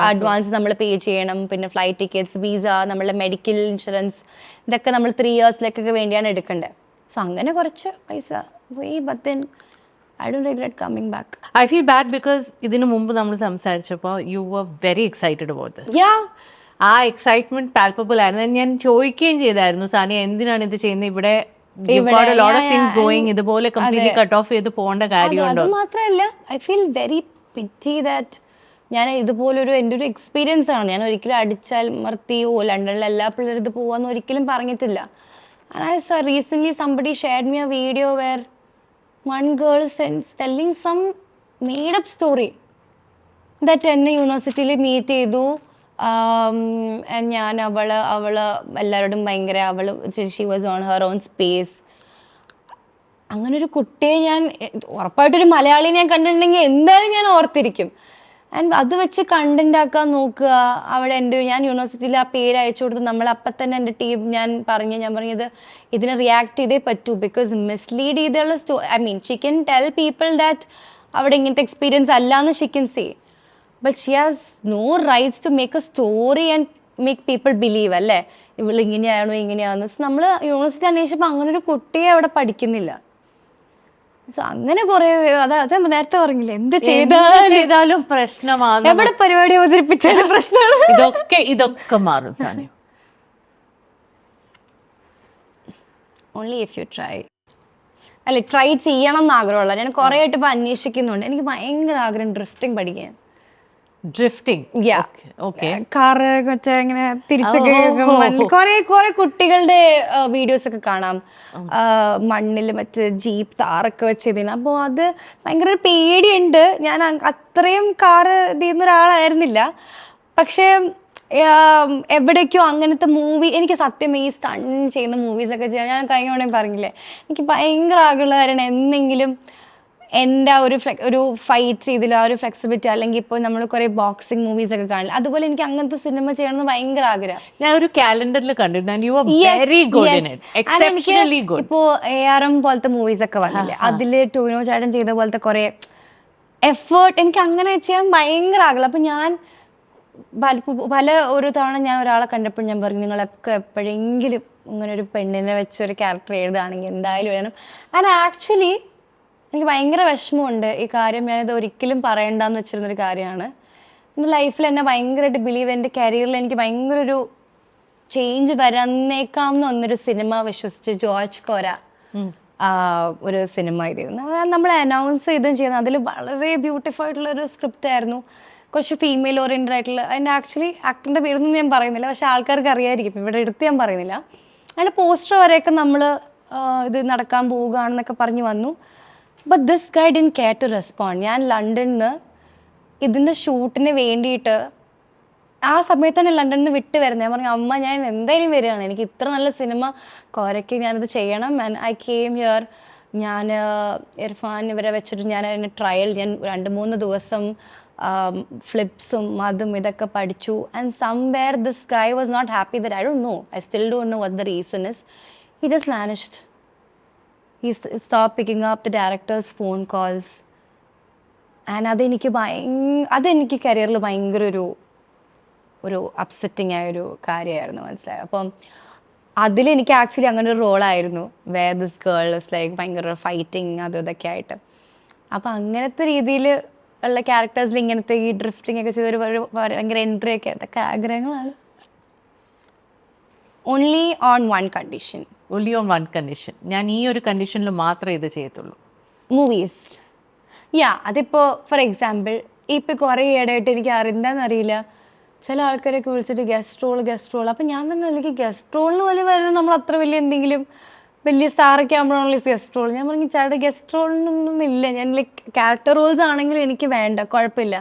അഡ്വാൻസ് നമ്മൾ പേ ചെയ്യണം. പിന്നെ ഫ്ലൈറ്റ് ടിക്കറ്റ്സ്, വിസ, നമ്മളുടെ മെഡിക്കൽ ഇൻഷുറൻസ്, ഇതൊക്കെ നമ്മൾ 3 yearsലേക്കൊക്കെ വേണ്ടിയാണ് എടുക്കേണ്ടത്. സോ അങ്ങനെ കുറച്ച് പൈസ പോയി. But then I don't regret coming back. I feel bad because ഇതിനു മുമ്പ് നമ്മൾ സംസാരിച്ചപ്പോൾ you were very excited about this. Yeah. ആ എക്സൈറ്റ്മെന്റ് പാൽപ്പബിൾ ആയിരുന്നു. ഞാൻ ചോദിക്കുകയും ചെയ്തായിരുന്നു, സാനിയ എന്തിനാണ് ഇത് ചെയ്യുന്നത്, ഇവിടെ ലോട്ട് ഓഫ് തിങ്സ് ഗോയിങ്, ഇതുപോലെ കംപ്ലീറ്റ്ലി കട്ട് ഓഫ് ചെയ്ത് പോകേണ്ട കാര്യമുണ്ടോ? അത് മാത്രമല്ല, ഐ ഫീൽ വെരി പിറ്റി ദാറ്റ് ഞാൻ ഇതുപോലൊരു എൻ്റെ ഒരു എക്സ്പീരിയൻസ് ആണ്. ഞാൻ ഒരിക്കലും അടിച്ചാൽ മർത്തിയോ ലണ്ടനിലെ എല്ലാ പിള്ളേരും ഇത് പോവാന്ന് ഒരിക്കലും പറഞ്ഞിട്ടില്ല. And I saw recently somebody shared me a video where one girl is telling some made up story that എന്നെ യൂണിവേഴ്സിറ്റിയിൽ മീറ്റ് ചെയ്തു. ഞാൻ അവൾ എല്ലാവരോടും ഭയങ്കര she was on her own space. അങ്ങനൊരു കുട്ടിയെ ഞാൻ ഉറപ്പായിട്ടൊരു മലയാളി ഞാൻ കണ്ടിട്ടുണ്ടെങ്കിൽ എന്തായാലും ഞാൻ ഓർത്തിരിക്കും. ആൻഡ് അത് വെച്ച് കണ്ടന്റ് ആക്കാൻ നോക്കുക. അവിടെ ഞാൻ യൂണിവേഴ്സിറ്റിയിൽ ആ പേര് അയച്ചു കൊടുത്തു. നമ്മൾ അപ്പം തന്നെ എൻ്റെ ടീം ഞാൻ പറഞ്ഞത് ഇതിനെ റിയാക്ട് ചെയ്തേ പറ്റൂ, ബിക്കോസ് മിസ്ലീഡ് ചെയ്തുള്ള I mean she can tell people that അവിടെ ഇങ്ങനത്തെ എക്സ്പീരിയൻസ് അല്ലാന്ന് she can say, but she has no rights to make a story and make people believe അല്ലേ ഇവൾ ഇങ്ങനെയാണോ ഇങ്ങനെയാണെന്ന്. സോ നമ്മൾ യൂണിവേഴ്സിറ്റി അന്വേഷിച്ചപ്പോൾ അങ്ങനെ ഒരു കുട്ടിയെ അവിടെ പഠിക്കുന്നില്ല. സോ അങ്ങനെ കുറെ അതെ നേരത്തെ പറഞ്ഞില്ലേ, എന്ത് ചെയ്താലും പ്രശ്നമാണ്, എവിടെ പരിപാടി അവതരിപ്പിച്ചാലും പ്രശ്നമാണ്. ഇതൊക്കെ മാറും Sania. Only if you try. അല്ലെ ട്രൈ ചെയ്യണം എന്ന് ആഗ്രഹമുള്ള. ഞാൻ കുറേ ആയിട്ട് ഇപ്പം അന്വേഷിക്കുന്നുണ്ട്. എനിക്ക് ഭയങ്കര ആഗ്രഹം ഡ്രിഫ്റ്റിംഗ് പഠിക്കാൻ. കാറ് മറ്റേ ഇങ്ങനെ തിരിച്ചൊക്കെ കുറെ കുട്ടികളുടെ വീഡിയോസ് ഒക്കെ കാണാം, മണ്ണിൽ മറ്റേ ജീപ്പ് താറൊക്കെ വെച്ചതിന്. അപ്പോൾ അത് ഭയങ്കര പേടിയുണ്ട്. ഞാൻ അത്രയും കാറ് ചെയ്യുന്ന ഒരാളായിരുന്നില്ല. പക്ഷേ എവിടേക്കോ അങ്ങനത്തെ മൂവി എനിക്ക് സത്യം ഈ സ്റ്റൺ ചെയ്യുന്ന മൂവീസൊക്കെ ചെയ്യാൻ ഞാൻ കഴിഞ്ഞ തവണ പറഞ്ഞില്ലേ, എനിക്ക് ഭയങ്കര ആഗ്രഹമായിരുന്നു എന്തെങ്കിലും എൻ്റെ ഒരു ഫൈറ്റ് ചെയ്തില്ല ആ ഒരു ഫ്ലെക്സിബിലിറ്റി, അല്ലെങ്കിൽ ഇപ്പോൾ നമ്മൾ കുറേ ബോക്സിങ് മൂവീസ് ഒക്കെ കാണില്ല, അതുപോലെ എനിക്ക് അങ്ങനത്തെ സിനിമ ചെയ്യണമെന്ന് ഭയങ്കര ആഗ്രഹം. ഞാൻ ഒരു കാലണ്ടറിൽ കണ്ടിരുന്നു. ഇപ്പോൾ ARM പോലത്തെ മൂവീസ് ഒക്കെ വന്നില്ലേ, അതിൽ ടോവിനോ ചേട്ടൻ ചെയ്ത പോലത്തെ കുറേ എഫേർട്ട് എനിക്ക് അങ്ങനെ ചെയ്യാൻ ഭയങ്കര ആഗ്രഹം. അപ്പം ഞാൻ പല ഒരു തവണ ഞാൻ ഒരാളെ കണ്ടപ്പോൾ ഞാൻ പറഞ്ഞു, നിങ്ങളൊക്കെ എപ്പോഴെങ്കിലും ഇങ്ങനെ ഒരു പെണ്ണിനെ വെച്ചൊരു ക്യാരക്ടർ എഴുതുകയാണെങ്കിൽ എന്തായാലും എഴുതണം. ആൻഡ് ആക്ച്വലി എനിക്ക് ഭയങ്കര വിഷമമുണ്ട് ഈ കാര്യം. ഞാനിത് ഒരിക്കലും പറയണ്ടെന്ന് വെച്ചിരുന്നൊരു കാര്യമാണ്. എൻ്റെ ലൈഫിൽ എന്നെ ഭയങ്കരമായിട്ട് ബിലീവ്, എൻ്റെ കരിയറിൽ എനിക്ക് ഭയങ്കര ഒരു ചേഞ്ച് വരാന്നേക്കാം എന്നൊന്നൊരു സിനിമ വിശ്വസിച്ച് ജോർജ് കോര ഒരു സിനിമ ചെയ്തിരുന്നു. നമ്മൾ അനൗൺസ് ചെയ്തും ചെയ്യുന്നത് അതിൽ വളരെ ബ്യൂട്ടിഫുൾ ആയിട്ടുള്ളൊരു സ്ക്രിപ്റ്റ് ആയിരുന്നു, കുറച്ച് ഫീമെയിൽ ഓറിയൻറ്റഡ് ആയിട്ടുള്ള. അതിൻ്റെ ആക്ച്വലി ആക്ടറിൻ്റെ പേരൊന്നും ഞാൻ പറയുന്നില്ല, പക്ഷേ ആൾക്കാർക്ക് അറിയായിരിക്കും, ഇവിടെ എടുത്ത് ഞാൻ പറയുന്നില്ല. അതിൻ്റെ പോസ്റ്റർ വരെയൊക്കെ നമ്മൾ ഇത് നടക്കാൻ പോവുകയാണെന്നൊക്കെ പറഞ്ഞ് വന്നു. But this guy didn't care to respond. ഞാൻ ലണ്ടനിൽ നിന്ന് ഇതിൻ്റെ ഷൂട്ടിന് വേണ്ടിയിട്ട് ആ സമയത്താണ് ലണ്ടനിൽ നിന്ന് വിട്ട് വരുന്നത്. ഞാൻ പറഞ്ഞു, അമ്മ ഞാൻ എന്തായാലും വരികയാണ്, എനിക്ക് ഇത്ര നല്ല സിനിമ കോരയ്ക്ക് ഞാനിത് ചെയ്യണം. And I came here. ഞാൻ ഇർഫാൻ ഇവരെ വെച്ചിട്ട് ഞാൻ അതിൻ്റെ ട്രയൽ ഞാൻ 2-3 ദിവസം ഫ്ലിപ്സും അതും ഇതൊക്കെ പഠിച്ചു. And somewhere this guy was not happy that I don't know, I still don't know what the reason is. He just vanished. He stopped picking up the director's phone calls. And അതെനിക്ക് കരിയറിൽ ഭയങ്കര ഒരു upsetting ആയൊരു കാര്യമായിരുന്നു, മനസ്സിലായി. അപ്പം അതിലെനിക്ക് actually അങ്ങനെ ഒരു റോളായിരുന്നു, where this girl is like ഭയങ്കര ഫൈറ്റിങ് അതും ഇതൊക്കെ ആയിട്ട്. അപ്പം അങ്ങനത്തെ രീതിയിൽ ഉള്ള ക്യാരക്ടേഴ്സിൽ ഇങ്ങനത്തെ ഈ ഡ്രിഫ്റ്റിംഗ് ഒക്കെ ചെയ്തൊരു ഭയങ്കര എൻട്രി ഒക്കെ അതൊക്കെ ആഗ്രഹങ്ങളാണ്. Only on one condition. only on one condition. ഞാൻ ഈ ഒരു കണ്ടീഷനിൽ മാത്രമേ ഇത് ചെയ്യത്തുള്ളൂ. മൂവീസ്. അതിപ്പോൾ ഫോർ എക്സാമ്പിൾ ഇപ്പം കുറേ ഇടയായിട്ട് എനിക്ക് എന്താണെന്നറിയില്ല, ചില ആൾക്കാരൊക്കെ വിളിച്ചിട്ട് ഗസ്റ്റ് റോൾ. അപ്പം ഞാൻ തന്നെ എനിക്ക് ഗസ്റ്റ് റോളിന് പോലെ വരുന്നത് നമ്മൾ അത്ര വലിയ എന്തെങ്കിലും വലിയ സ്റ്റാറൊക്കെ ആകുമ്പോഴാണല്ലോ ഗസ്റ്റ് റോൾ. ഞാൻ പറഞ്ഞു ചേട്ടാ ഗസ്റ്റ് റോളിനൊന്നും ഇല്ല, ഞാൻ ലൈക്ക് ക്യാരക്ടർ റോൾസ് ആണെങ്കിലും എനിക്ക് വേണ്ട, കുഴപ്പമില്ല.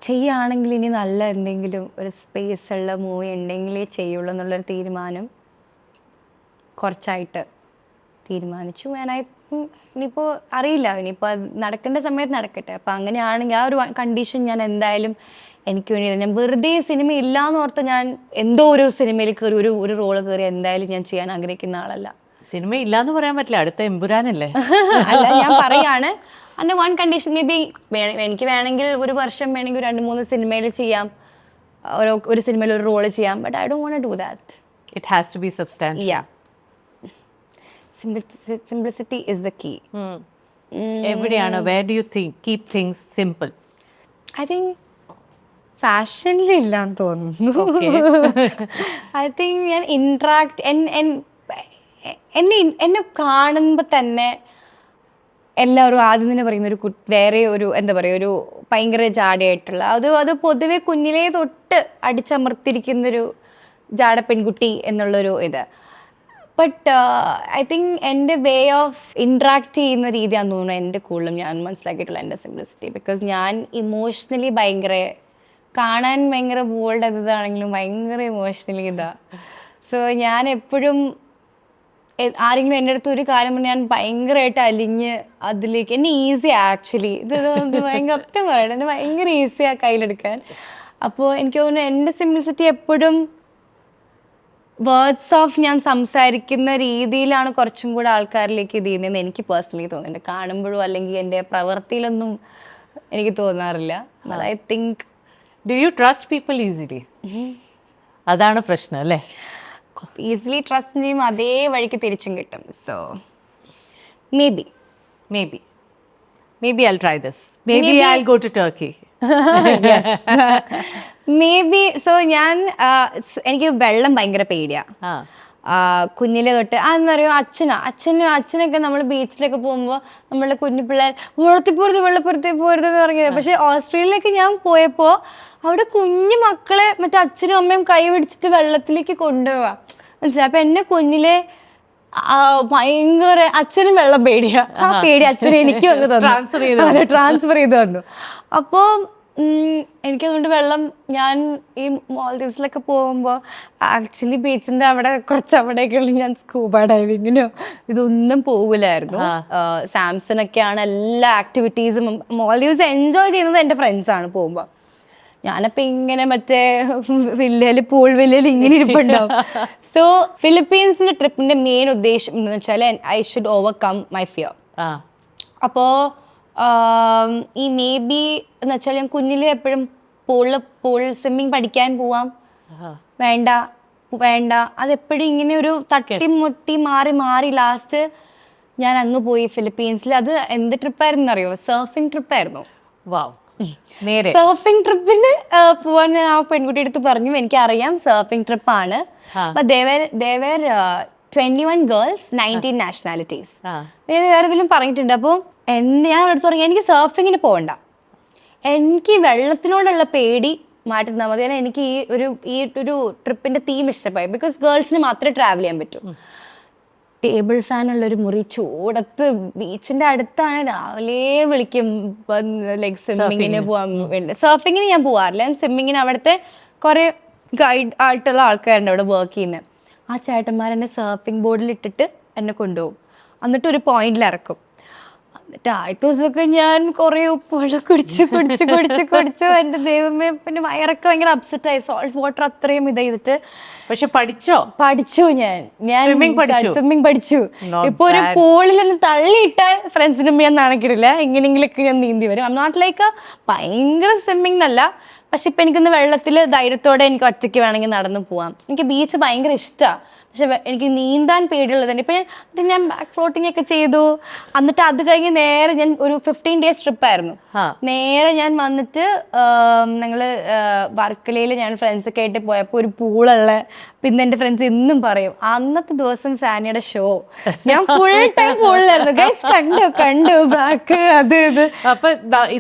ചെയ്യുകയാണെങ്കിൽ ഇനി നല്ല എന്തെങ്കിലും ഒരു സ്പേസ് ഉള്ള മൂവി ഉണ്ടെങ്കിലേ ചെയ്യുള്ളൂ എന്നുള്ളൊരു തീരുമാനം കുറച്ചായിട്ട് തീരുമാനിച്ചു. ഇനിയിപ്പോൾ അറിയില്ല, ഇനിയിപ്പോൾ നടക്കേണ്ട സമയത്ത് നടക്കട്ടെ. അപ്പം അങ്ങനെയാണെങ്കിൽ ആ ഒരു കണ്ടീഷൻ ഞാൻ എന്തായാലും എനിക്ക് വേണ്ടി, ഞാൻ വെറുതെ സിനിമ ഇല്ലയെന്ന് ഓർത്ത് ഞാൻ എന്തോ ഒരു സിനിമയിൽ കയറി ഒരു റോള് കയറി എന്തായാലും ഞാൻ ചെയ്യാൻ ആഗ്രഹിക്കുന്ന ആളല്ല. സിനിമ ഇല്ലാന്ന് പറയാൻ പറ്റില്ല, അടുത്ത എമ്പുരാനല്ലേ. അല്ല, ഞാൻ പറയാണ് അunder one condition, മേ ബി എനിക്ക് വേണമെങ്കിൽ ഒരു വർഷം വേണമെങ്കിൽ 2-3 സിനിമയിൽ ചെയ്യാം, ഒരു സിനിമയിൽ ഒരു റോള് ചെയ്യാം. But I don't want to do that. It has to be substantial. Simplicity is the key. എവിടെയാണ്, where do you think keep things simple? I think ഫാഷനിൽ ഇല്ലാന്ന് തോന്നുന്നു. ഐ തിങ്ക് ഞാൻ ഇൻട്രാക്ട് എന്നെ കാണുമ്പോൾ തന്നെ എല്ലാവരും ആദ്യം തന്നെ പറയുന്ന വേറെ ഒരു എന്താ പറയുക, ഒരു ഭയങ്കര ജാടയായിട്ടുള്ള അത് പൊതുവെ കുഞ്ഞിലേ തൊട്ട് അടിച്ചമർത്തിരിക്കുന്നൊരു ജാട പെൺകുട്ടി എന്നുള്ളൊരു ഇത്. ബട്ട് ഐ തിങ്ക് എൻ്റെ വേ ഓഫ് ഇൻട്രാക്ട് ചെയ്യുന്ന രീതിയാണെന്ന് തോന്നുന്നു എൻ്റെ കൂടുതലും ഞാൻ മനസ്സിലാക്കിയിട്ടുള്ള എൻ്റെ സിംപ്ലിസിറ്റി. ബിക്കോസ് ഞാൻ ഇമോഷണലി ഭയങ്കര, കാണാൻ ഭയങ്കര ബോൾഡ് അതാണെങ്കിലും ഭയങ്കര ഇമോഷണലി സോ ഞാൻ എപ്പോഴും ആരെങ്കിലും എൻ്റെ അടുത്ത് ഒരു കാര്യം പറഞ്ഞാൽ ഞാൻ ഭയങ്കരമായിട്ട് അലിഞ്ഞ് അതിലേക്ക്, എന്നെ ഈസി ആക്ച്വലി ഇത് ഭയങ്കര ഒറ്റ പറയണം, എന്നെ ഭയങ്കര ഈസിയാണ് കയ്യിലെടുക്കാൻ. അപ്പോൾ എനിക്ക് തോന്നുന്നു എൻ്റെ സിംപ്ലിസിറ്റി എപ്പോഴും വേർഡ്സ് ഓഫ് ഞാൻ സംസാരിക്കുന്ന രീതിയിലാണ് കുറച്ചും കൂടെ ആൾക്കാരിലേക്ക് ഇത് ചെയ്യുന്നതെന്ന് എനിക്ക് പേഴ്സണലി തോന്നുന്നുണ്ട്. കാണുമ്പോഴും അല്ലെങ്കിൽ എൻ്റെ പ്രവൃത്തിയിലൊന്നും എനിക്ക് തോന്നാറില്ല. I think do you trust people easily? അതാണ് പ്രശ്നം അല്ലേ. ഈസിലി ട്രസ്റ്റ് ചെയ്യും, അതേ വഴിക്ക് തിരിച്ചും കിട്ടും. So may be I'll try this. Maybe I'll go to Turkey. So ഞാൻ എനിക്ക് വെള്ളം ഭയങ്കര പേടിയാണ്. കുഞ്ഞിലെ തൊട്ട് അതെന്ന് പറയുമോ, അച്ഛനൊക്കെ നമ്മൾ ബീച്ചിലൊക്കെ പോകുമ്പോൾ നമ്മളെ കുഞ്ഞു പിള്ളേർ വെള്ളപ്പുറത്ത് പോരുത് എന്ന് പറഞ്ഞത്. പക്ഷെ ഓസ്ട്രേലിയയിലേക്ക് ഞാൻ പോയപ്പോൾ അവിടെ കുഞ്ഞു മക്കളെ മറ്റേ അച്ഛനും അമ്മയും കൈ പിടിച്ചിട്ട് വെള്ളത്തിലേക്ക് കൊണ്ടുപോവാ, മനസ്സിലായി. അപ്പം എന്നെ കുഞ്ഞിലെ ഭയങ്കര അച്ഛനും വെള്ളം പേടിയാ, ആ പേടി അച്ഛനെ എനിക്കും അങ്ങ് തന്നു, ട്രാൻസ്ഫർ ചെയ്ത് തന്നു. അപ്പോൾ എനിക്കതുകൊണ്ട് വെള്ളം, ഞാൻ ഈ മാൽദീവ്സിലൊക്കെ പോകുമ്പോൾ ആക്ച്വലി ബീച്ചിൻ്റെ അവിടെ അവിടേക്കുള്ള ഞാൻ സ്കൂബ ഡൈവിങ്ങിനോ ഇതൊന്നും പോകില്ലായിരുന്നു. സാംസണൊക്കെയാണ് എല്ലാ ആക്ടിവിറ്റീസും. മാൽദീവ്സ് എൻജോയ് ചെയ്യുന്നത് എൻ്റെ ഫ്രണ്ട്സാണ് പോകുമ്പോൾ. ഞാനപ്പോൾ ഇങ്ങനെ മറ്റേ പൂൾ വില്ലയിൽ ഇങ്ങനെ ഇരിപ്പുണ്ടാവും. സോ ഫിലിപ്പീൻസിൻ്റെ ട്രിപ്പിൻ്റെ മെയിൻ ഉദ്ദേശം എന്ന് വെച്ചാൽ I should overcome my fear. അപ്പോൾ ഈ മേ ബി എന്ന് വെച്ചാൽ ഞാൻ കുഞ്ഞിലെ എപ്പോഴും പൂൾ സ്വിമ്മിങ് പഠിക്കാൻ പോവാം, വേണ്ട അതെപ്പോഴും ഇങ്ങനെ ഒരു തട്ടിമുട്ടി മാറി ലാസ്റ്റ് ഞാൻ അങ്ങ് പോയി ഫിലിപ്പീൻസിൽ. അത് എന്ത് ട്രിപ്പായിരുന്നു അറിയോ? സർഫിംഗ് ട്രിപ്പായിരുന്നു. സർഫിംഗ് ട്രിപ്പിന് പോവാൻ ആ പെൺകുട്ടി എടുത്ത് പറഞ്ഞു, എനിക്കറിയാം സർഫിംഗ് ട്രിപ്പാണ്. 21 ഗേൾസ് 19 നാഷണാലിറ്റീസ്. വേറെ ഏതെങ്കിലും പറഞ്ഞിട്ടുണ്ട്. അപ്പോൾ ഞാൻ അടുത്ത് പറഞ്ഞു എനിക്ക് സർഫിങ്ങിന് പോകണ്ട, എനിക്ക് വെള്ളത്തിനോടുള്ള പേടി മാറ്റി തന്നാൽ മതി. കാരണം എനിക്ക് ഈ ഒരു ട്രിപ്പിൻ്റെ തീം ഇഷ്ടമായി. ബിക്കോസ് ഗേൾസിന് മാത്രമേ ട്രാവൽ ചെയ്യാൻ പറ്റൂ. ടേബിൾ ഫാനുള്ളൊരു മുറി, ചൂടത്ത്, ബീച്ചിൻ്റെ അടുത്താണ്. രാവിലെ വിളിക്കും ലൈക്ക് സ്വിമ്മിങ്ങിന് പോകാൻ വേണ്ടി. സർഫിങ്ങിന് ഞാൻ പോകാറില്ല, സ്വിമ്മിങ്ങിന് അവിടുത്തെ കുറേ ഗൈഡ് ആയിട്ടുള്ള ആൾക്കാരുണ്ട് അവിടെ വർക്ക് ചെയ്യുന്നത്. ആ ചേട്ടന്മാരെന്നെ സർഫിംഗ് ബോർഡിൽ ഇട്ടിട്ട് എന്നെ കൊണ്ടുപോകും, എന്നിട്ട് ഒരു പോയിന്റിൽ ഇറക്കും. എന്നിട്ട് ആദ്യത്തെ ദിവസമൊക്കെ ഞാൻ കുറേ ഉപ്പുവെള്ളം കുടിച്ചു എൻ്റെ ദൈവമേ, പിന്നെ വയറൊക്കെ ഭയങ്കര അപ്സെറ്റ് ആയി. സോൾട്ട് വാട്ടർ അത്രയും ഇത് ചെയ്തിട്ട്. പക്ഷെ പഠിച്ചു ഞാൻ സ്വിമ്മിങ് പഠിച്ചു. Not ഇപ്പൊ ഒരു പൂളിൽ ഒന്ന് തള്ളിയിട്ടാൽ ഫ്രണ്ട്സിനും ഞാൻ നാണക്കിടില്ല, എങ്ങനെയെങ്കിലൊക്കെ ഞാൻ നീന്തി വരും. ഐ എം നോട്ട് ലൈക്ക് ഭയങ്കര സ്വിമ്മിങ് എന്നല്ല, പക്ഷെ ഇപ്പം എനിക്കൊന്ന് വെള്ളത്തിൽ ധൈര്യത്തോടെ എനിക്ക് ഒറ്റയ്ക്ക് വേണമെങ്കിൽ നടന്നു പോവാം. എനിക്ക് ബീച്ച് ഭയങ്കര ഇഷ്ടമാണ്, പക്ഷെ എനിക്ക് നീന്താൻ പേടിയുള്ളത് തന്നെ. ഇപ്പം ഞാൻ ബാക്ക് ഫ്ലോട്ടിംഗ് ഒക്കെ ചെയ്തു. എന്നിട്ട് അത് കഴിഞ്ഞ് നേരെ ഞാൻ ഒരു 15 days ട്രിപ്പായിരുന്നു. നേരെ ഞാൻ വന്നിട്ട് ഞങ്ങൾ വർക്കലയിൽ ഞാൻ ഫ്രണ്ട്സൊക്കെ ആയിട്ട് പോയപ്പോൾ ഒരു പൂളുള്ള, പിന്നെ എൻ്റെ ഫ്രണ്ട്സ് ഇന്നും പറയും അന്നത്തെ ദിവസം സാനിയുടെ ഷോ, ഞാൻ ഫുൾ ടൈം പൂളിലായിരുന്നു. ഗൈസ് കണ്ടു ബാക്ക് അത് ഇത്. അപ്പൊ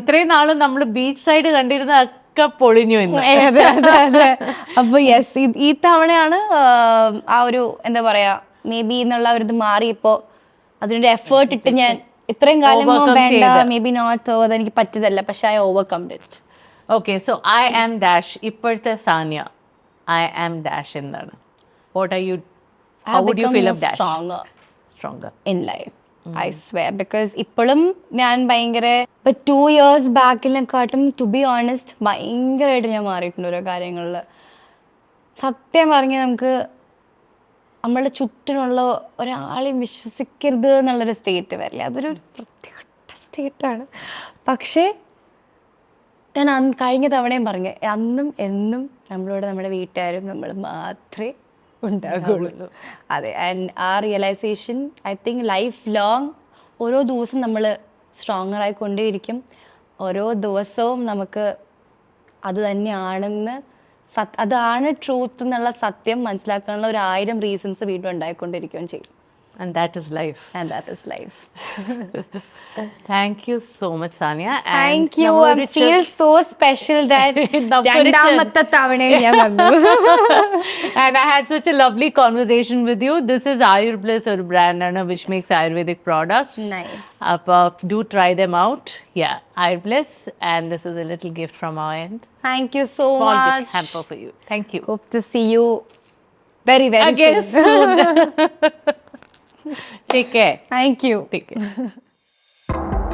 ഇത്രയും നാളും നമ്മൾ ബീച്ച് സൈഡ് കണ്ടിരുന്ന പൊളിഞ്ഞു. അതെ. അപ്പൊ യെസ്, ഈ തവണയാണ് ആ ഒരു എന്താ പറയാ, മേ ബി എന്നുള്ള ഒരു ഇത് മാറി. ഇപ്പോ അതിന്റെ എഫേർട്ട് ഇട്ട് ഞാൻ ഇത്രയും കാലം വേണ്ട, മേ ബി നോട്ട്, അതെനിക്ക് പറ്റതല്ല, പക്ഷെ I overcome it. Okay, so I am dash, ഇപ്പോഴത്തെ സാനിയ ഐ ആം ഡാഷ് എന്താണ്? What are you, how would you feel dash stronger in life? I swear, because ഇപ്പോഴും ഞാൻ ഭയങ്കര, ഇപ്പം 2 years ബാക്കിനെക്കാട്ടും ടു ബി ഓണസ്റ്റ് ഭയങ്കരമായിട്ട് ഞാൻ മാറിയിട്ടുണ്ട് ഓരോ കാര്യങ്ങളിൽ. സത്യം പറഞ്ഞാൽ നമുക്ക് നമ്മളുടെ ചുറ്റിനുള്ള ഒരാളെയും വിശ്വസിക്കരുത് എന്നുള്ളൊരു സ്റ്റേറ്റ് വരില്ല. അതൊരു വൃത്തികെട്ട സ്റ്റേറ്റാണ്. പക്ഷേ ഞാൻ കഴിഞ്ഞ തവണയും പറഞ്ഞു, അന്നും എന്നും നമ്മളോട് നമ്മുടെ വീട്ടുകാരും നമ്മൾ മാത്രമേ ഉണ്ടാകുള്ളൂ. അതെ, ആൻഡ് ആ realisation I think lifelong ഓരോ ദിവസം നമ്മൾ സ്ട്രോങ്ങർ ആയിക്കൊണ്ടേയിരിക്കും. ഓരോ ദിവസവും നമുക്ക് അത് തന്നെയാണെന്ന് അതാണ് ട്രൂത്ത് എന്നുള്ള സത്യം മനസ്സിലാക്കാനുള്ള 1000 റീസൺസ് വീണ്ടും ഉണ്ടായിക്കൊണ്ടിരിക്കുകയും ചെയ്യും. And that is life. Thank you so much, Sania. Thank you. I feel so special that രണ്ടാമത്തെ തവണയും ഞാൻ വന്നു. And I had such a lovely conversation with you. This is Ayurbliss, a brand which makes Ayurvedic products. Nice. Do try them out. Yeah, Ayurbliss. And this is a little gift from our end. Thank you so Small much. gift hamper for you. Thank you. Hope to see you very Again soon. Take care. Thank you. Take care.